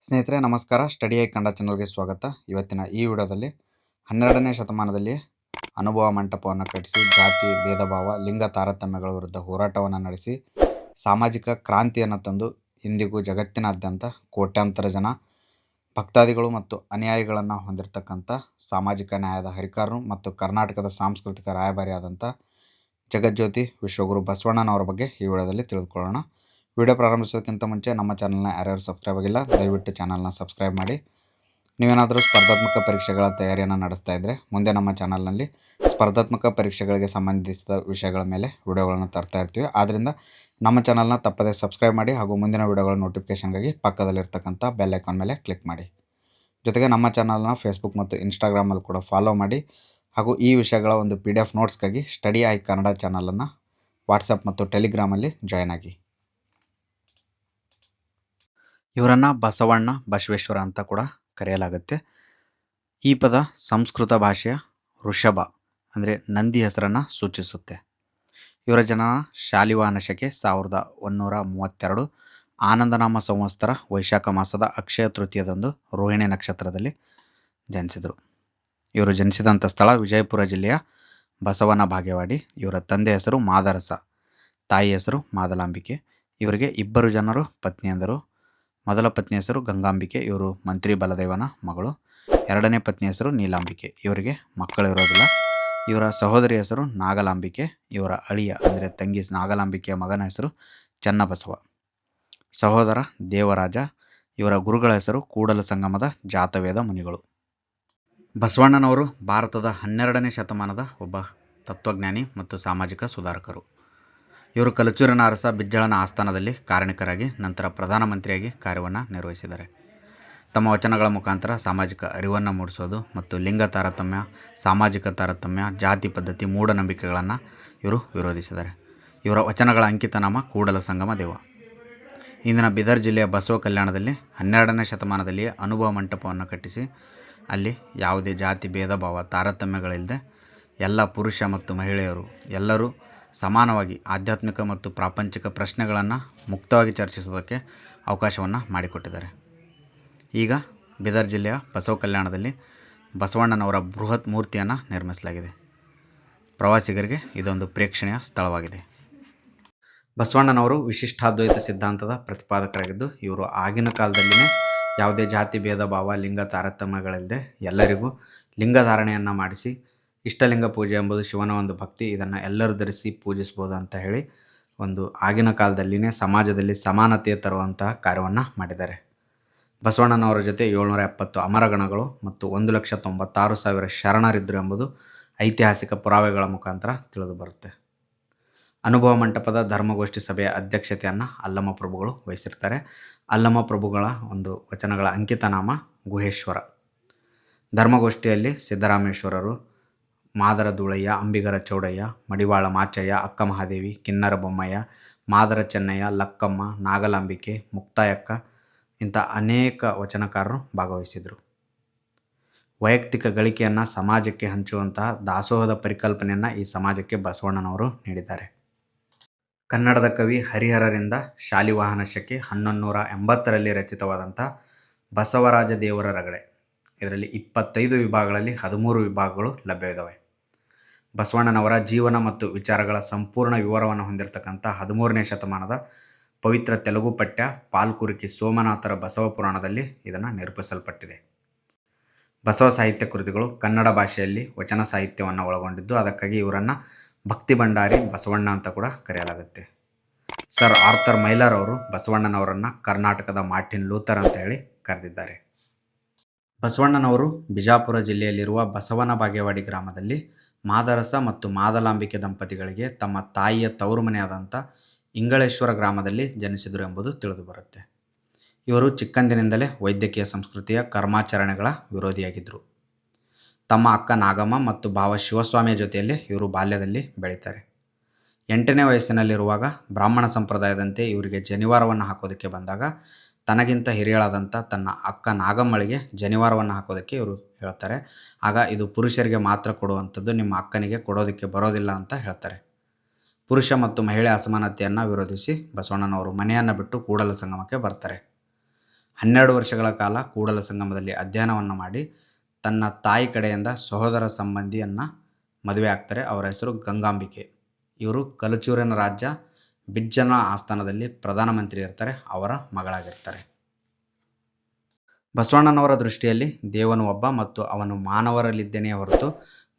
ಸ್ನೇಹಿತರೆ ನಮಸ್ಕಾರ. Study I Kannada ಚಾನಲ್ಗೆ ಸ್ವಾಗತ. ಇವತ್ತಿನ ಈ ವಿಡಿಯೋದಲ್ಲಿ 12ನೇ ಶತಮಾನದಲ್ಲಿ ಅನುಭವ ಮಂಟಪವನ್ನು ಕಟ್ಟಿಸಿ ಜಾತಿ ಭೇದ ಭಾವ ಲಿಂಗ ತಾರತಮ್ಯಗಳ ವಿರುದ್ಧ ಹೋರಾಟವನ್ನು ನಡೆಸಿ ಸಾಮಾಜಿಕ ಕ್ರಾಂತಿಯನ್ನು ತಂದು ಇಂದಿಗೂ ಜಗತ್ತಿನಾದ್ಯಂತ ಕೋಟ್ಯಾಂತರ ಜನ ಭಕ್ತಾದಿಗಳು ಮತ್ತು ಅನುಯಾಯಿಗಳನ್ನು ಹೊಂದಿರತಕ್ಕಂಥ ಸಾಮಾಜಿಕ ನ್ಯಾಯದ ಹರಿಕಾರರು ಮತ್ತು ಕರ್ನಾಟಕದ ಸಾಂಸ್ಕೃತಿಕ ರಾಯಭಾರಿಯಾದಂಥ ಜಗಜ್ಯೋತಿ ವಿಶ್ವಗುರು ಬಸವಣ್ಣನವರ ಬಗ್ಗೆ ಈ ವಿಡಿಯೋದಲ್ಲಿ ತಿಳಿದುಕೊಳ್ಳೋಣ. ವಿಡಿಯೋ ಪ್ರಾರಂಭಿಸೋದಕ್ಕಿಂತ ಮುಂಚೆ ನಮ್ಮ ಚಾನಲ್ನ ಯಾರ್ಯಾರು ಸಬ್ಸ್ಕ್ರೈಬ್ ಆಗಿಲ್ಲ ದಯವಿಟ್ಟು ಚಾನಲ್ನ ಸಬ್ಸ್ಕ್ರೈಬ್ ಮಾಡಿ. ನೀವೇನಾದರೂ ಸ್ಪರ್ಧಾತ್ಮಕ ಪರೀಕ್ಷೆಗಳ ತಯಾರಿಯನ್ನು ನಡೆಸ್ತಾ ಇದ್ದರೆ ಮುಂದೆ ನಮ್ಮ ಚಾನಲ್ನಲ್ಲಿ ಸ್ಪರ್ಧಾತ್ಮಕ ಪರೀಕ್ಷೆಗಳಿಗೆ ಸಂಬಂಧಿಸಿದ ವಿಷಯಗಳ ಮೇಲೆ ವಿಡಿಯೋಗಳನ್ನು ತರ್ತಾ ಇರ್ತೀವಿ. ಆದ್ದರಿಂದ ನಮ್ಮ ಚಾನಲ್ನ ತಪ್ಪದೇ ಸಬ್ಸ್ಕ್ರೈಬ್ ಮಾಡಿ ಹಾಗೂ ಮುಂದಿನ ವಿಡಿಯೋಗಳ ನೋಟಿಫಿಕೇಷನ್ಗಾಗಿ ಪಕ್ಕದಲ್ಲಿರ್ತಕ್ಕಂಥ ಬೆಲ್ ಐಕಾನ್ ಮೇಲೆ ಕ್ಲಿಕ್ ಮಾಡಿ. ಜೊತೆಗೆ ನಮ್ಮ ಚಾನಲ್ನ ಫೇಸ್ಬುಕ್ ಮತ್ತು ಇನ್ಸ್ಟಾಗ್ರಾಮಲ್ಲಿ ಕೂಡ ಫಾಲೋ ಮಾಡಿ ಹಾಗೂ ಈ ವಿಷಯಗಳ ಒಂದು PDF ನೋಟ್ಸ್ಗಾಗಿ ಸ್ಟಡಿ ಐ ಕನ್ನಡ ಚಾನಲನ್ನು ವಾಟ್ಸಪ್ ಮತ್ತು ಟೆಲಿಗ್ರಾಮಲ್ಲಿ ಜಾಯ್ನ್ ಆಗಿ. ಇವರನ್ನು ಬಸವಣ್ಣ ಬಸವೇಶ್ವರ ಅಂತ ಕೂಡ ಕರೆಯಲಾಗುತ್ತೆ. ಈ ಪದ ಸಂಸ್ಕೃತ ಭಾಷೆಯ ಋಷಭ ಅಂದರೆ ನಂದಿ ಹೆಸರನ್ನು ಸೂಚಿಸುತ್ತೆ. ಇವರ ಜನನ ಶಾಲಿವಾಹನ ಶಕೆ 1132 ಆನಂದನಾಮ ಸಂವತ್ಸರ ವೈಶಾಖ ಮಾಸದ ಅಕ್ಷಯ ತೃತೀಯದಂದು ರೋಹಿಣಿ ನಕ್ಷತ್ರದಲ್ಲಿ ಜನಿಸಿದರು. ಇವರು ಜನಿಸಿದಂಥ ಸ್ಥಳ ವಿಜಯಪುರ ಜಿಲ್ಲೆಯ ಬಸವನ ಬಾಗೇವಾಡಿ. ಇವರ ತಂದೆ ಹೆಸರು ಮಾದರಸ, ತಾಯಿ ಹೆಸರು ಮಾದಲಾಂಬಿಕೆ. ಇವರಿಗೆ ಇಬ್ಬರು ಜನರು ಪತ್ನಿಯಂದರು. ಮೊದಲ ಪತ್ನಿ ಹೆಸರು ಗಂಗಾಂಬಿಕೆ, ಇವರು ಮಂತ್ರಿ ಬಲದೇವನ ಮಗಳು. ಎರಡನೇ ಪತ್ನಿ ಹೆಸರು ನೀಲಾಂಬಿಕೆ, ಇವರಿಗೆ ಮಕ್ಕಳು ಇರೋದಿಲ್ಲ. ಇವರ ಸಹೋದರಿ ಹೆಸರು ನಾಗಲಾಂಬಿಕೆ. ಇವರ ಅಳಿಯ ಅಂದರೆ ತಂಗಿ ನಾಗಲಾಂಬಿಕೆಯ ಮಗನ ಹೆಸರು ಚನ್ನಬಸವ. ಸಹೋದರ ದೇವರಾಜ. ಇವರ ಗುರುಗಳ ಹೆಸರು ಕೂಡಲ ಸಂಗಮದ ಜಾತವೇದ ಮುನಿಗಳು. ಬಸವಣ್ಣನವರು ಭಾರತದ 12ನೇ ಶತಮಾನದ ಒಬ್ಬ ತತ್ವಜ್ಞಾನಿ ಮತ್ತು ಸಾಮಾಜಿಕ ಸುಧಾರಕರು. ಇವರು ಕಲಚೂರಿನ ಅರಸ ಬಿಜ್ಜಳನ ಆಸ್ಥಾನದಲ್ಲಿ ಕಾರಣಿಕರಾಗಿ ನಂತರ ಪ್ರಧಾನಮಂತ್ರಿಯಾಗಿ ಕಾರ್ಯವನ್ನು ನಿರ್ವಹಿಸಿದ್ದಾರೆ. ತಮ್ಮ ವಚನಗಳ ಮುಖಾಂತರ ಸಾಮಾಜಿಕ ಅರಿವನ್ನು ಮೂಡಿಸೋದು ಮತ್ತು ಲಿಂಗ ತಾರತಮ್ಯ, ಸಾಮಾಜಿಕ ತಾರತಮ್ಯ, ಜಾತಿ ಪದ್ಧತಿ, ಮೂಢನಂಬಿಕೆಗಳನ್ನು ಇವರು ವಿರೋಧಿಸಿದ್ದಾರೆ. ಇವರ ವಚನಗಳ ಅಂಕಿತನಾಮ ಕೂಡಲ ಸಂಗಮ ದೇವ. ಇಂದಿನ ಬೀದರ್ ಜಿಲ್ಲೆಯ ಬಸವ ಕಲ್ಯಾಣದಲ್ಲಿ 12ನೇ ಶತಮಾನದಲ್ಲಿಯೇ ಅನುಭವ ಮಂಟಪವನ್ನು ಕಟ್ಟಿಸಿ ಅಲ್ಲಿ ಯಾವುದೇ ಜಾತಿ ಭೇದ ಭಾವ ತಾರತಮ್ಯಗಳಿಲ್ಲದೆ ಎಲ್ಲ ಪುರುಷ ಮತ್ತು ಮಹಿಳೆಯರು ಎಲ್ಲರೂ ಸಮಾನವಾಗಿ ಆಧ್ಯಾತ್ಮಿಕ ಮತ್ತು ಪ್ರಾಪಂಚಿಕ ಪ್ರಶ್ನೆಗಳನ್ನು ಮುಕ್ತವಾಗಿ ಚರ್ಚಿಸೋದಕ್ಕೆ ಅವಕಾಶವನ್ನು ಮಾಡಿಕೊಟ್ಟಿದ್ದಾರೆ. ಈಗ ಬೀದರ್ ಜಿಲ್ಲೆಯ ಬಸವ ಕಲ್ಯಾಣದಲ್ಲಿ ಬಸವಣ್ಣನವರ ಬೃಹತ್ ಮೂರ್ತಿಯನ್ನು ನಿರ್ಮಿಸಲಾಗಿದೆ. ಪ್ರವಾಸಿಗರಿಗೆ ಇದೊಂದು ಪ್ರೇಕ್ಷಣೀಯ ಸ್ಥಳವಾಗಿದೆ. ಬಸವಣ್ಣನವರು ವಿಶಿಷ್ಟಾದ್ವೈತ ಸಿದ್ಧಾಂತದ ಪ್ರತಿಪಾದಕರಾಗಿದ್ದು ಇವರು ಆಗಿನ ಕಾಲದಲ್ಲಿಯೇ ಯಾವುದೇ ಜಾತಿ ಭೇದ ಭಾವ ಲಿಂಗ ತಾರತಮ್ಯಗಳಿಲ್ಲದೆ ಎಲ್ಲರಿಗೂ ಲಿಂಗಧಾರಣೆಯನ್ನು ಮಾಡಿಸಿ ಇಷ್ಟಲಿಂಗ ಪೂಜೆ ಎಂಬುದು ಶಿವನ ಒಂದು ಭಕ್ತಿ, ಇದನ್ನು ಎಲ್ಲರೂ ಧರಿಸಿ ಪೂಜಿಸ್ಬೋದು ಅಂತ ಹೇಳಿ ಒಂದು ಆಗಿನ ಕಾಲದಲ್ಲಿಯೇ ಸಮಾಜದಲ್ಲಿ ಸಮಾನತೆ ತರುವಂತಹ ಕಾರ್ಯವನ್ನು ಮಾಡಿದ್ದಾರೆ. ಬಸವಣ್ಣನವರ ಜೊತೆ 770 ಅಮರಗಣಗಳು ಮತ್ತು 1,96,000 ಶರಣರಿದ್ದರು ಎಂಬುದು ಐತಿಹಾಸಿಕ ಪುರಾವೆಗಳ ಮುಖಾಂತರ ತಿಳಿದು ಬರುತ್ತೆ. ಅನುಭವ ಮಂಟಪದ ಧರ್ಮಗೋಷ್ಠಿ ಸಭೆಯ ಅಧ್ಯಕ್ಷತೆಯನ್ನು ಅಲ್ಲಮ ಪ್ರಭುಗಳು ವಹಿಸಿರ್ತಾರೆ. ಅಲ್ಲಮ ಪ್ರಭುಗಳ ಒಂದು ವಚನಗಳ ಅಂಕಿತನಾಮ ಗುಹೇಶ್ವರ. ಧರ್ಮಗೋಷ್ಠಿಯಲ್ಲಿ ಸಿದ್ದರಾಮೇಶ್ವರರು, ಮಾದರ ಧೂಳಯ್ಯ, ಅಂಬಿಗರ ಚೌಡಯ್ಯ, ಮಡಿವಾಳ ಮಾಚಯ್ಯ, ಅಕ್ಕ ಮಹಾದೇವಿ, ಕಿನ್ನರ ಬೊಮ್ಮಯ್ಯ, ಮಾದರ ಚೆನ್ನಯ್ಯ, ಲಕ್ಕಮ್ಮ, ನಾಗಲಾಂಬಿಕೆ, ಮುಕ್ತಾಯಕ್ಕ ಇಂಥ ಅನೇಕ ವಚನಕಾರರು ಭಾಗವಹಿಸಿದರು. ವೈಯಕ್ತಿಕ ಗಳಿಕೆಯನ್ನು ಸಮಾಜಕ್ಕೆ ಹಂಚುವಂತಹ ದಾಸೋಹದ ಪರಿಕಲ್ಪನೆಯನ್ನು ಈ ಸಮಾಜಕ್ಕೆ ಬಸವಣ್ಣನವರು ನೀಡಿದ್ದಾರೆ. ಕನ್ನಡದ ಕವಿ ಹರಿಹರರಿಂದ ಶಾಲಿವಾಹನ ಶಕೆ 1180ರಲ್ಲಿ ರಚಿತವಾದಂಥ ಬಸವರಾಜ ದೇವರ ರಗಳೆ. ಇದರಲ್ಲಿ 25 ವಿಭಾಗಗಳಲ್ಲಿ 13 ವಿಭಾಗಗಳು ಲಭ್ಯವಿದ್ದಾವೆ. ಬಸವಣ್ಣನವರ ಜೀವನ ಮತ್ತು ವಿಚಾರಗಳ ಸಂಪೂರ್ಣ ವಿವರವನ್ನು ಹೊಂದಿರತಕ್ಕಂಥ 13ನೇ ಶತಮಾನದ ಪವಿತ್ರ ತೆಲುಗು ಪಠ್ಯ ಪಾಲ್ಕುರಿಕಿ ಸೋಮನಾಥರ ಬಸವ ಪುರಾಣದಲ್ಲಿ ಇದನ್ನು ನಿರೂಪಿಸಲ್ಪಟ್ಟಿದೆ. ಬಸವ ಸಾಹಿತ್ಯ ಕೃತಿಗಳು ಕನ್ನಡ ಭಾಷೆಯಲ್ಲಿ ವಚನ ಸಾಹಿತ್ಯವನ್ನು ಒಳಗೊಂಡಿದ್ದು ಅದಕ್ಕಾಗಿ ಇವರನ್ನು ಭಕ್ತಿ ಭಂಡಾರಿ ಬಸವಣ್ಣ ಅಂತ ಕೂಡ ಕರೆಯಲಾಗುತ್ತೆ. ಸರ್ ಆರ್ಥರ್ ಮೈಲರ್ ಅವರು ಬಸವಣ್ಣನವರನ್ನು ಕರ್ನಾಟಕದ ಮಾರ್ಟಿನ್ ಲೂಥರ್ ಅಂತ ಹೇಳಿ ಕರೆದಿದ್ದಾರೆ. ಬಸವಣ್ಣನವರು ಬಿಜಾಪುರ ಜಿಲ್ಲೆಯಲ್ಲಿರುವ ಬಸವನ ಬಾಗೇವಾಡಿ ಗ್ರಾಮದಲ್ಲಿ ಮಾದರಸ ಮತ್ತು ಮಾದಲಾಂಬಿಕೆ ದಂಪತಿಗಳಿಗೆ ತಮ್ಮ ತಾಯಿಯ ತವರು ಮನೆಯಾದಂಥ ಇಂಗಳೇಶ್ವರ ಗ್ರಾಮದಲ್ಲಿ ಜನಿಸಿದರು ಎಂಬುದು ತಿಳಿದುಬರುತ್ತೆ. ಇವರು ಚಿಕ್ಕಂದಿನಿಂದಲೇ ವೈದ್ಯಕೀಯ ಸಂಸ್ಕೃತಿಯ ಕರ್ಮಾಚರಣೆಗಳ ವಿರೋಧಿಯಾಗಿದ್ದರು. ತಮ್ಮ ಅಕ್ಕ ನಾಗಮ್ಮ ಮತ್ತು ಭಾವ ಶಿವಸ್ವಾಮಿಯ ಜೊತೆಯಲ್ಲಿ ಇವರು ಬಾಲ್ಯದಲ್ಲಿ ಬೆಳೀತಾರೆ. 8ನೇ ವಯಸ್ಸಿನಲ್ಲಿರುವಾಗ ಬ್ರಾಹ್ಮಣ ಸಂಪ್ರದಾಯದಂತೆ ಇವರಿಗೆ ಜನಿವಾರವನ್ನು ಹಾಕೋದಕ್ಕೆ ಬಂದಾಗ ತನಗಿಂತ ಹಿರಿಯಳಾದಂಥ ತನ್ನ ಅಕ್ಕ ನಾಗಮ್ಮಳಿಗೆ ಜನಿವಾರವನ್ನು ಹಾಕೋದಕ್ಕೆ ಇವರು ಹೇಳ್ತಾರೆ. ಆಗ ಇದು ಪುರುಷರಿಗೆ ಮಾತ್ರ ಕೊಡುವಂಥದ್ದು, ನಿಮ್ಮ ಅಕ್ಕನಿಗೆ ಕೊಡೋದಕ್ಕೆ ಬರೋದಿಲ್ಲ ಅಂತ ಹೇಳ್ತಾರೆ. ಪುರುಷ ಮತ್ತು ಮಹಿಳೆ ಅಸಮಾನತೆಯನ್ನು ವಿರೋಧಿಸಿ ಬಸವಣ್ಣನವರು ಮನೆಯನ್ನು ಬಿಟ್ಟು ಕೂಡಲ ಸಂಗಮಕ್ಕೆ ಬರ್ತಾರೆ. 12 ವರ್ಷಗಳ ಕಾಲ ಕೂಡಲ ಸಂಗಮದಲ್ಲಿ ಅಧ್ಯಯನವನ್ನು ಮಾಡಿ ತನ್ನ ತಾಯಿ ಕಡೆಯಿಂದ ಸಹೋದರ ಸಂಬಂಧಿಯನ್ನ ಮದುವೆ ಆಗ್ತಾರೆ. ಅವರ ಹೆಸರು ಗಂಗಾಂಬಿಕೆ. ಇವರು ಕಲಚೂರಿನ ರಾಜ್ಯ ಬಿಜ್ಜನ ಆಸ್ಥಾನದಲ್ಲಿ ಪ್ರಧಾನಮಂತ್ರಿ ಇರ್ತಾರೆ. ಅವರ ಮಗಳಾಗಿರ್ತಾರೆ. ಬಸವಣ್ಣನವರ ದೃಷ್ಟಿಯಲ್ಲಿ ದೇವನು ಒಬ್ಬ ಮತ್ತು ಅವನು ಮಾನವರಲ್ಲಿದ್ದೇನೆಯೇ ಹೊರತು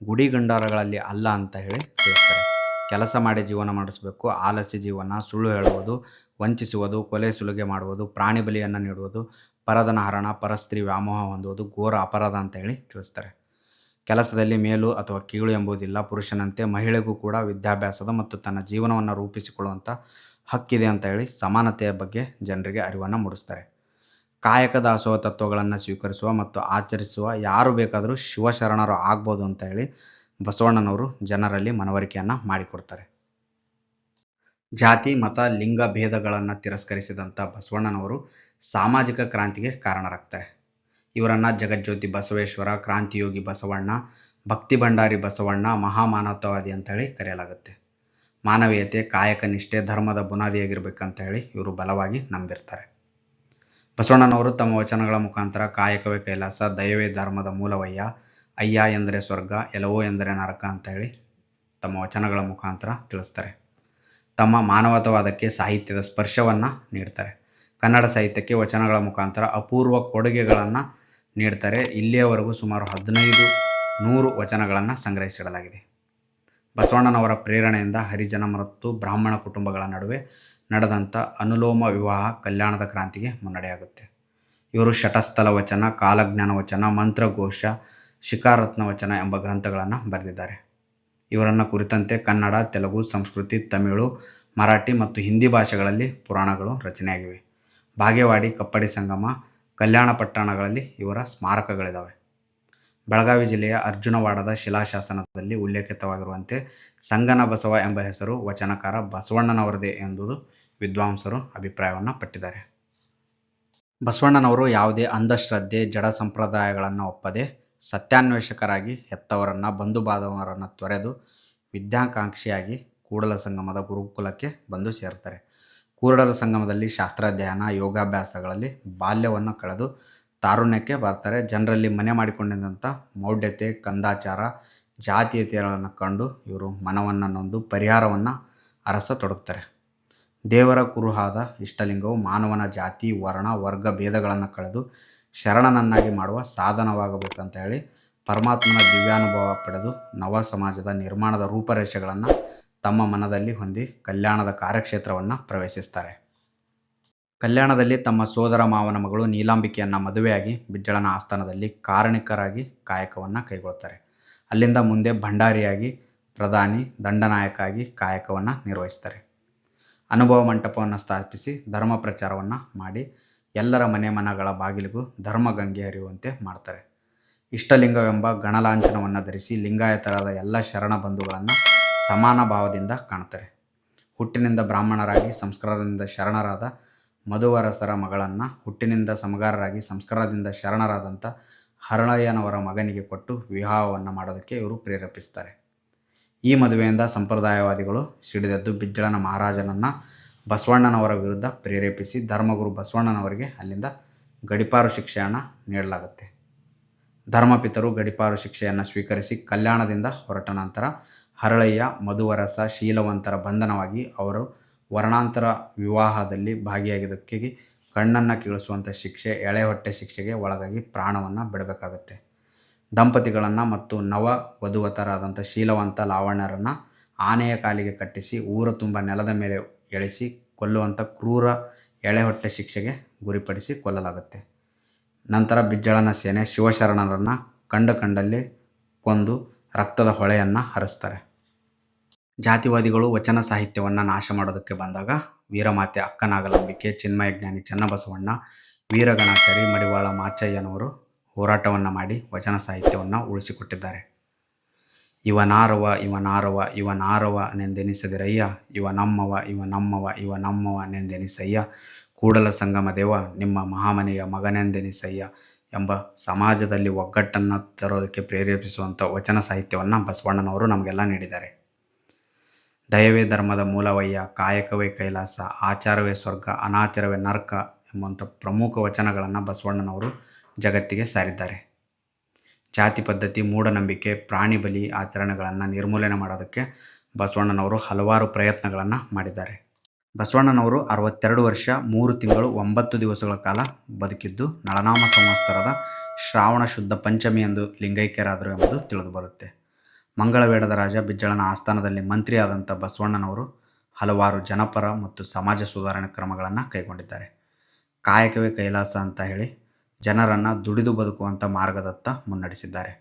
ಗುಡಿ ಗಂಡಾರಗಳಲ್ಲಿ ಅಲ್ಲ ಅಂತ ಹೇಳಿ ತಿಳಿಸ್ತಾರೆ. ಕೆಲಸ ಮಾಡಿ ಜೀವನ ಮಾಡಿಸಬೇಕು, ಆಲಸ್ಯ ಜೀವನ, ಸುಳ್ಳು ಹೇಳುವುದು, ವಂಚಿಸುವುದು, ಕೊಲೆ ಸುಲಿಗೆ ಮಾಡುವುದು, ಪ್ರಾಣಿ ಬಲಿಯನ್ನು ನೀಡುವುದು, ಪರಧನ ಹರಣ, ಪರಸ್ತ್ರೀ ವ್ಯಾಮೋಹ ಹೊಂದುವುದು ಘೋರ ಅಪರಾಧ ಅಂತ ಹೇಳಿ ತಿಳಿಸ್ತಾರೆ. ಕೆಲಸದಲ್ಲಿ ಮೇಲು ಅಥವಾ ಕೀಳು ಎಂಬುದಿಲ್ಲ. ಪುರುಷನಂತೆ ಮಹಿಳೆಗೂ ಕೂಡ ವಿದ್ಯಾಭ್ಯಾಸದ ಮತ್ತು ತನ್ನ ಜೀವನವನ್ನು ರೂಪಿಸಿಕೊಳ್ಳುವಂಥ ಹಕ್ಕಿದೆ ಅಂತ ಹೇಳಿ ಸಮಾನತೆಯ ಬಗ್ಗೆ ಜನರಿಗೆ ಅರಿವನ್ನು ಮೂಡಿಸ್ತಾರೆ. ಕಾಯಕ ದಾಸೋಹ ತತ್ವಗಳನ್ನು ಸ್ವೀಕರಿಸುವ ಮತ್ತು ಆಚರಿಸುವ ಯಾರು ಬೇಕಾದರೂ ಶಿವಶರಣರು ಆಗ್ಬೋದು ಅಂತ ಹೇಳಿ ಬಸವಣ್ಣನವರು ಜನರಲ್ಲಿ ಮನವರಿಕೆಯನ್ನು ಮಾಡಿಕೊಡ್ತಾರೆ. ಜಾತಿ, ಮತ, ಲಿಂಗ ಭೇದಗಳನ್ನು ತಿರಸ್ಕರಿಸಿದಂಥ ಬಸವಣ್ಣನವರು ಸಾಮಾಜಿಕ ಕ್ರಾಂತಿಗೆ ಕಾರಣರಾಗ್ತಾರೆ. ಇವರನ್ನು ಜಗಜ್ಯೋತಿ ಬಸವೇಶ್ವರ, ಕ್ರಾಂತಿಯೋಗಿ ಬಸವಣ್ಣ, ಭಕ್ತಿ ಭಂಡಾರಿ ಬಸವಣ್ಣ, ಮಹಾಮಾನವತಾವಾದಿ ಅಂತ ಹೇಳಿ ಕರೆಯಲಾಗುತ್ತೆ. ಮಾನವೀಯತೆ, ಕಾಯಕ ನಿಷ್ಠೆ ಧರ್ಮದ ಬುನಾದಿಯಾಗಿರ್ಬೇಕಂತ ಹೇಳಿ ಇವರು ಬಲವಾಗಿ ನಂಬಿರ್ತಾರೆ. ಬಸವಣ್ಣನವರು ತಮ್ಮ ವಚನಗಳ ಮುಖಾಂತರ ಕಾಯಕವೇ ಕೈಲಾಸ, ದಯವೇ ಧರ್ಮದ ಮೂಲವಯ್ಯ, ಅಯ್ಯ ಎಂದರೆ ಸ್ವರ್ಗ, ಎಲವೋ ಎಂದರೆ ನರಕ ಅಂತ ಹೇಳಿ ತಮ್ಮ ವಚನಗಳ ಮುಖಾಂತರ ತಿಳಿಸ್ತಾರೆ. ತಮ್ಮ ಮಾನವತಾವಾದಕ್ಕೆ ಸಾಹಿತ್ಯದ ಸ್ಪರ್ಶವನ್ನು ನೀಡ್ತಾರೆ. ಕನ್ನಡ ಸಾಹಿತ್ಯಕ್ಕೆ ವಚನಗಳ ಮುಖಾಂತರ ಅಪೂರ್ವ ಕೊಡುಗೆಗಳನ್ನು ನೀಡ್ತಾರೆ. ಇಲ್ಲಿಯವರೆಗೂ ಸುಮಾರು 1500 ವಚನಗಳನ್ನು ಸಂಗ್ರಹಿಸಿಡಲಾಗಿದೆ. ಬಸವಣ್ಣನವರ ಪ್ರೇರಣೆಯಿಂದ ಹರಿಜನ ಮತ್ತು ಬ್ರಾಹ್ಮಣ ಕುಟುಂಬಗಳ ನಡುವೆ ನಡೆದಂಥ ಅನುಲೋಮ ವಿವಾಹ ಕಲ್ಯಾಣದ ಕ್ರಾಂತಿಗೆ ಮುನ್ನಡೆಯಾಗುತ್ತೆ. ಇವರು ಶಟಸ್ಥಲ ವಚನ, ಕಾಲಜ್ಞಾನ ವಚನ, ಮಂತ್ರಘೋಷ, ಶಿಖಾರತ್ನ ವಚನ ಎಂಬ ಗ್ರಂಥಗಳನ್ನು ಬರೆದಿದ್ದಾರೆ. ಇವರನ್ನು ಕುರಿತಂತೆ ಕನ್ನಡ, ತೆಲುಗು, ಸಂಸ್ಕೃತಿ, ತಮಿಳು, ಮರಾಠಿ ಮತ್ತು ಹಿಂದಿ ಭಾಷೆಗಳಲ್ಲಿ ಪುರಾಣಗಳು ರಚನೆಯಾಗಿವೆ. ಬಾಗೇವಾಡಿ, ಕಪ್ಪಡಿ ಸಂಗಮ, ಕಲ್ಯಾಣ ಪಟ್ಟಣಗಳಲ್ಲಿ ಇವರ ಸ್ಮಾರಕಗಳಿದ್ದಾವೆ. ಬೆಳಗಾವಿ ಜಿಲ್ಲೆಯ ಅರ್ಜುನವಾಡದ ಶಿಲಾಶಾಸನದಲ್ಲಿ ಉಲ್ಲೇಖಿತವಾಗಿರುವಂತೆ ಸಂಗನ ಬಸವ ಎಂಬ ಹೆಸರು ವಚನಕಾರ ಬಸವಣ್ಣನವರದೇ ಎಂಬುದು ವಿದ್ವಾಂಸರು ಅಭಿಪ್ರಾಯವನ್ನು ಪಟ್ಟಿದ್ದಾರೆ. ಬಸವಣ್ಣನವರು ಯಾವುದೇ ಅಂಧಶ್ರದ್ಧೆ, ಜಡ ಸಂಪ್ರದಾಯಗಳನ್ನು ಒಪ್ಪದೆ ಸತ್ಯಾನ್ವೇಷಕರಾಗಿ ಹೆತ್ತವರನ್ನು, ಬಂಧು ಬಾಂಧವರನ್ನು ತೊರೆದು ವಿದ್ಯಾಕಾಂಕ್ಷಿಯಾಗಿ ಕೂಡಲ ಸಂಗಮದ ಗುರುಕುಲಕ್ಕೆ ಬಂದು ಸೇರ್ತಾರೆ. ಕೂಡಲ ಸಂಗಮದಲ್ಲಿ ಶಾಸ್ತ್ರಾಧ್ಯಯನ, ಯೋಗಾಭ್ಯಾಸಗಳಲ್ಲಿ ಬಾಲ್ಯವನ್ನು ಕಳೆದು ತಾರುಣ್ಯಕ್ಕೆ ಬರ್ತಾರೆ. ಜನರಲ್ಲಿ ಮನೆ ಮಾಡಿಕೊಂಡಿದ್ದಂಥ ಮೌಢ್ಯತೆ, ಕಂದಾಚಾರ, ಜಾತೀಯತೆಗಳನ್ನು ಕಂಡು ಇವರು ಮನವನ್ನು ನೊಂದು ಪರಿಹಾರವನ್ನು ಅರಸತೊಡಗ್ತಾರೆ. ದೇವರ ಕುರುಹಾದ ಇಷ್ಟಲಿಂಗವು ಮಾನವನ ಜಾತಿ, ವರ್ಣ, ವರ್ಗ ಭೇದಗಳನ್ನು ಕಳೆದು ಶರಣನನ್ನಾಗಿ ಮಾಡುವ ಸಾಧನವಾಗಬೇಕಂತ ಹೇಳಿ ಪರಮಾತ್ಮನ ದಿವ್ಯಾನುಭವ ಪಡೆದು ನವ ಸಮಾಜದ ನಿರ್ಮಾಣದ ರೂಪರೇಷೆಗಳನ್ನು ತಮ್ಮ ಮನದಲ್ಲಿ ಹೊಂದಿ ಕಲ್ಯಾಣದ ಕಾರ್ಯಕ್ಷೇತ್ರವನ್ನು ಪ್ರವೇಶಿಸ್ತಾರೆ. ಕಲ್ಯಾಣದಲ್ಲಿ ತಮ್ಮ ಸೋದರ ಮಾವನ ಮಗಳು ನೀಲಾಂಬಿಕೆಯನ್ನು ಮದುವೆಯಾಗಿ ಬಿಜ್ಜಳನ ಆಸ್ಥಾನದಲ್ಲಿ ಕಾರಣಿಕರಾಗಿ ಕಾಯಕವನ್ನು ಕೈಗೊಳ್ತಾರೆ. ಅಲ್ಲಿಂದ ಮುಂದೆ ಭಂಡಾರಿಯಾಗಿ, ಪ್ರಧಾನಿ, ದಂಡನಾಯಕ ಆಗಿ ಕಾಯಕವನ್ನು ನಿರ್ವಹಿಸ್ತಾರೆ. ಅನುಭವ ಮಂಟಪವನ್ನು ಸ್ಥಾಪಿಸಿ ಧರ್ಮ ಪ್ರಚಾರವನ್ನು ಮಾಡಿ ಎಲ್ಲರ ಮನೆ ಮನಗಳ ಬಾಗಿಲಿಗೂ ಧರ್ಮಗಂಗೆ ಹರಿಯುವಂತೆ ಮಾಡ್ತಾರೆ. ಇಷ್ಟಲಿಂಗವೆಂಬ ಗಣಲಾಂಛನವನ್ನು ಧರಿಸಿ ಲಿಂಗಾಯತರಾದ ಎಲ್ಲ ಶರಣ ಬಂಧುಗಳನ್ನು ಸಮಾನ ಭಾವದಿಂದ ಕಾಣ್ತಾರೆ. ಹುಟ್ಟಿನಿಂದ ಬ್ರಾಹ್ಮಣರಾಗಿ ಸಂಸ್ಕಾರದಿಂದ ಶರಣರಾದ ಮಧುವರಸರ ಮಗಳನ್ನು ಹುಟ್ಟಿನಿಂದ ಸಮಗಾರರಾಗಿ ಸಂಸ್ಕಾರದಿಂದ ಶರಣರಾದಂಥ ಹರಳಯ್ಯನವರ ಮಗನಿಗೆ ಕೊಟ್ಟು ವಿವಾಹವನ್ನು ಮಾಡೋದಕ್ಕೆ ಇವರು ಪ್ರೇರೇಪಿಸ್ತಾರೆ. ಈ ಮದುವೆಯಿಂದ ಸಂಪ್ರದಾಯವಾದಿಗಳು ಸಿಡಿದೆದ್ದು ಬಿಜ್ಜಳನ ಮಹಾರಾಜನನ್ನು ಬಸವಣ್ಣನವರ ವಿರುದ್ಧ ಪ್ರೇರೇಪಿಸಿ ಧರ್ಮಗುರು ಬಸವಣ್ಣನವರಿಗೆ ಅಲ್ಲಿಂದ ಗಡೀಪಾರು ಶಿಕ್ಷೆಯನ್ನು ನೀಡಲಾಗುತ್ತೆ. ಧರ್ಮಪಿತರು ಗಡೀಪಾರು ಶಿಕ್ಷೆಯನ್ನು ಸ್ವೀಕರಿಸಿ ಕಲ್ಯಾಣದಿಂದ ಹೊರಟ ನಂತರ ಹರಳಯ್ಯ, ಮಧುವರಸ, ಶೀಲವಂತರ ಬಂಧನವಾಗಿ ಅವರು ವರ್ಣಾಂತರ ವಿವಾಹದಲ್ಲಿ ಭಾಗಿಯಾಗಿದ್ದಕ್ಕೆ ಕಣ್ಣನ್ನು ಕೀಳಿಸುವಂಥ ಶಿಕ್ಷೆ, ಎಳೆ ಹೊಟ್ಟೆ ಶಿಕ್ಷೆಗೆ ಒಳಗಾಗಿ ಪ್ರಾಣವನ್ನು ಬಿಡಬೇಕಾಗುತ್ತೆ. ದಂಪತಿಗಳನ್ನು ಮತ್ತು ನವ ವಧುವತರಾದಂಥ ಶೀಲವಂತ, ಲಾವಣ್ಯರನ್ನು ಆನೆಯ ಕಾಲಿಗೆ ಕಟ್ಟಿಸಿ ಊರ ತುಂಬ ನೆಲದ ಮೇಲೆ ಎಳೆಸಿ ಕೊಲ್ಲುವಂಥ ಕ್ರೂರ ಎಳೆ ಹೊಟ್ಟೆ ಶಿಕ್ಷೆಗೆ ಗುರಿಪಡಿಸಿ ಕೊಲ್ಲಲಾಗುತ್ತೆ. ನಂತರ ಬಿಜ್ಜಳನ ಸೇನೆ ಶಿವಶರಣರನ್ನು ಕಂಡಲ್ಲಿ ಕೊಂದು ರಕ್ತದ ಹೊಳೆಯನ್ನು ಹರಿಸ್ತಾರೆ. ಜಾತಿವಾದಿಗಳು ವಚನ ಸಾಹಿತ್ಯವನ್ನು ನಾಶ ಮಾಡೋದಕ್ಕೆ ಬಂದಾಗ ವೀರಮಾತೆ ಅಕ್ಕನಾಗಲಾಂಬಿಕೆ, ಚಿನ್ಮಯಜ್ಞಾನಿ ಚನ್ನಬಸವಣ್ಣ, ವೀರಗಣಾಚಾರಿ, ಮಡಿವಾಳ ಮಾಚಯ್ಯನವರು ಹೋರಾಟವನ್ನು ಮಾಡಿ ವಚನ ಸಾಹಿತ್ಯವನ್ನು ಉಳಿಸಿಕೊಟ್ಟಿದ್ದಾರೆ. ಇವನಾರವ ಇವನಾರವ ಇವನಾರವ ನೆಂದೆನಿಸದಿರಯ್ಯ, ಇವನಮ್ಮವ ಇವನಮ್ಮವ ಇವನಮ್ಮವ ನೆಂದೆನಿಸಯ್ಯ, ಕೂಡಲ ಸಂಗಮ ದೇವ ನಿಮ್ಮ ಮಹಾಮನೆಯ ಮಗನೆಂದೆನಿಸಯ್ಯ ಎಂಬ ಸಮಾಜದಲ್ಲಿ ಒಗ್ಗಟ್ಟನ್ನು ತರೋದಕ್ಕೆ ಪ್ರೇರೇಪಿಸುವಂಥ ವಚನ ಸಾಹಿತ್ಯವನ್ನು ಬಸವಣ್ಣನವರು ನಮಗೆಲ್ಲ ನೀಡಿದ್ದಾರೆ. ದಯವೇ ಧರ್ಮದ ಮೂಲವಯ್ಯ, ಕಾಯಕವೇ ಕೈಲಾಸ, ಆಚಾರವೇ ಸ್ವರ್ಗ, ಅನಾಚಾರವೇ ನರಕ ಎಂಬಂಥ ಪ್ರಮುಖ ವಚನಗಳನ್ನು ಬಸವಣ್ಣನವರು ಜಗತ್ತಿಗೆ ಸಾರಿದ್ದಾರೆ. ಜಾತಿ ಪದ್ಧತಿ, ಮೂಢನಂಬಿಕೆ, ಪ್ರಾಣಿ ಬಲಿ ಆಚರಣೆಗಳನ್ನು ನಿರ್ಮೂಲನೆ ಮಾಡೋದಕ್ಕೆ ಬಸವಣ್ಣನವರು ಹಲವಾರು ಪ್ರಯತ್ನಗಳನ್ನು ಮಾಡಿದ್ದಾರೆ. ಬಸವಣ್ಣನವರು 62 ವರ್ಷ 3 ತಿಂಗಳು 9 ದಿವಸಗಳ ಕಾಲ ಬದುಕಿದ್ದು ನಳನಾಮ ಸಂವತ್ಸರದ ಶ್ರಾವಣ ಶುದ್ಧ ಪಂಚಮಿ ಎಂದು ಲಿಂಗೈಕ್ಯರಾದರು ಎಂಬುದು ತಿಳಿದುಬರುತ್ತೆ. ಮಂಗಳವೇಡದ ರಾಜ ಬಿಜ್ಜಳನ ಆಸ್ಥಾನದಲ್ಲಿ ಮಂತ್ರಿಯಾದಂಥ ಬಸವಣ್ಣನವರು ಹಲವಾರು ಜನಪರ ಮತ್ತು ಸಮಾಜ ಸುಧಾರಣೆ ಕ್ರಮಗಳನ್ನು ಕೈಗೊಂಡಿದ್ದಾರೆ. ಕಾಯಕವೇ ಕೈಲಾಸ ಅಂತ ಹೇಳಿ ಜನರನ್ನು ದುಡಿದು ಬದುಕುವಂಥ ಮಾರ್ಗದತ್ತ ಮುನ್ನಡೆಸಿದ್ದಾರೆ.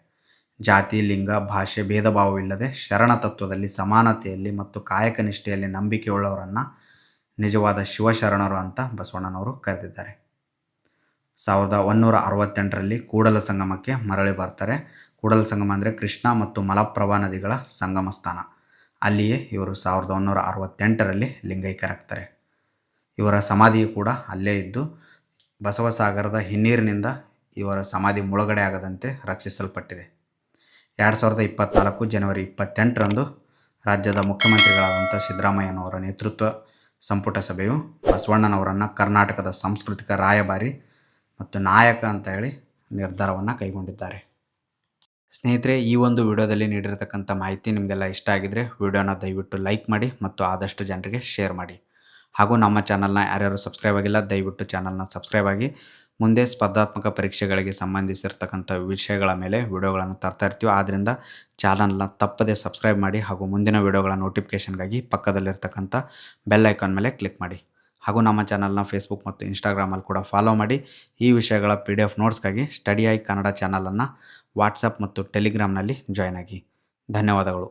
ಜಾತಿ, ಲಿಂಗ, ಭಾಷೆ ಭೇದ ಭಾವವಿಲ್ಲದೆ ಶರಣ ತತ್ವದಲ್ಲಿ, ಸಮಾನತೆಯಲ್ಲಿ ಮತ್ತು ಕಾಯಕ ನಿಷ್ಠೆಯಲ್ಲಿ ನಂಬಿಕೆಯುಳ್ಳವರನ್ನು ನಿಜವಾದ ಶಿವಶರಣರು ಅಂತ ಬಸವಣ್ಣನವರು ಕರೆದಿದ್ದಾರೆ. 1168ರಲ್ಲಿ ಕೂಡಲ ಸಂಗಮಕ್ಕೆ ಮರಳಿ ಬರ್ತಾರೆ. ಕೂಡಲ ಸಂಗಮ ಅಂದರೆ ಕೃಷ್ಣ ಮತ್ತು ಮಲಪ್ರಭಾ ನದಿಗಳ ಸಂಗಮ ಸ್ಥಾನ. ಅಲ್ಲಿಯೇ ಇವರು 1168ರಲ್ಲಿ ಲಿಂಗೈಕ್ಯರಾಗ್ತಾರೆ. ಇವರ ಸಮಾಧಿಯು ಕೂಡ ಅಲ್ಲೇ ಇದ್ದು ಬಸವಸಾಗರದ ಹಿನ್ನೀರಿನಿಂದ ಇವರ ಸಮಾಧಿ ಮುಳುಗಡೆ ಆಗದಂತೆ ರಕ್ಷಿಸಲ್ಪಟ್ಟಿದೆ. 2024 ಜನವರಿ 28ರಂದು ರಾಜ್ಯದ ಮುಖ್ಯಮಂತ್ರಿಗಳಾದಂಥ ಸಿದ್ದರಾಮಯ್ಯನವರ ನೇತೃತ್ವ ಸಂಪುಟ ಸಭೆಯು ಬಸವಣ್ಣನವರನ್ನು ಕರ್ನಾಟಕದ ಸಾಂಸ್ಕೃತಿಕ ರಾಯಭಾರಿ ಮತ್ತು ನಾಯಕ ಅಂತ ಹೇಳಿ ನಿರ್ಧಾರವನ್ನು ಕೈಗೊಂಡಿದ್ದಾರೆ. ಸ್ನೇಹಿತರೆ, ಈ ಒಂದು ವಿಡಿಯೋದಲ್ಲಿ ನೀಡಿರತಕ್ಕಂಥ ಮಾಹಿತಿ ನಿಮಗೆಲ್ಲ ಇಷ್ಟ ಆಗಿದ್ರೆ ವಿಡಿಯೋನ ದಯವಿಟ್ಟು ಲೈಕ್ ಮಾಡಿ ಮತ್ತು ಆದಷ್ಟು ಜನರಿಗೆ ಶೇರ್ ಮಾಡಿ. ಹಾಗೂ ನಮ್ಮ ಚಾನಲ್ನ ಯಾರ್ಯಾರು ಸಬ್ಸ್ಕ್ರೈಬ್ ಆಗಿಲ್ಲ ದಯವಿಟ್ಟು ಚಾನಲ್ನ ಸಬ್ಸ್ಕ್ರೈಬ್ ಆಗಿ. ಮುಂದೆ ಸ್ಪರ್ಧಾತ್ಮಕ ಪರೀಕ್ಷೆಗಳಿಗೆ ಸಂಬಂಧಿಸಿರ್ತಕ್ಕಂಥ ವಿಷಯಗಳ ಮೇಲೆ ವಿಡಿಯೋಗಳನ್ನು ತರ್ತಾ ಇರ್ತೀವಿ. ಆದ್ದರಿಂದ ಚಾನಲ್ನ ತಪ್ಪದೆ ಸಬ್ಸ್ಕ್ರೈಬ್ ಮಾಡಿ ಹಾಗೂ ಮುಂದಿನ ವಿಡಿಯೋಗಳ ನೋಟಿಫಿಕೇಷನ್ಗಾಗಿ ಪಕ್ಕದಲ್ಲಿರ್ತಕ್ಕಂಥ ಬೆಲ್ ಐಕಾನ್ ಮೇಲೆ ಕ್ಲಿಕ್ ಮಾಡಿ. ಹಾಗೂ ನಮ್ಮ ಚಾನಲ್ನ ಫೇಸ್ಬುಕ್ ಮತ್ತು ಇನ್ಸ್ಟಾಗ್ರಾಮಲ್ಲಿ ಕೂಡ ಫಾಲೋ ಮಾಡಿ. ಈ ವಿಷಯಗಳ PDF ನೋಟ್ಸ್ಗಾಗಿ ಸ್ಟಡಿ ಐ ಕನ್ನಡ ಚಾನಲನ್ನು ವಾಟ್ಸಪ್ ಮತ್ತು ಟೆಲಿಗ್ರಾಮ್ನಲ್ಲಿ ಜಾಯ್ನ್ ಆಗಿ. ಧನ್ಯವಾದಗಳು.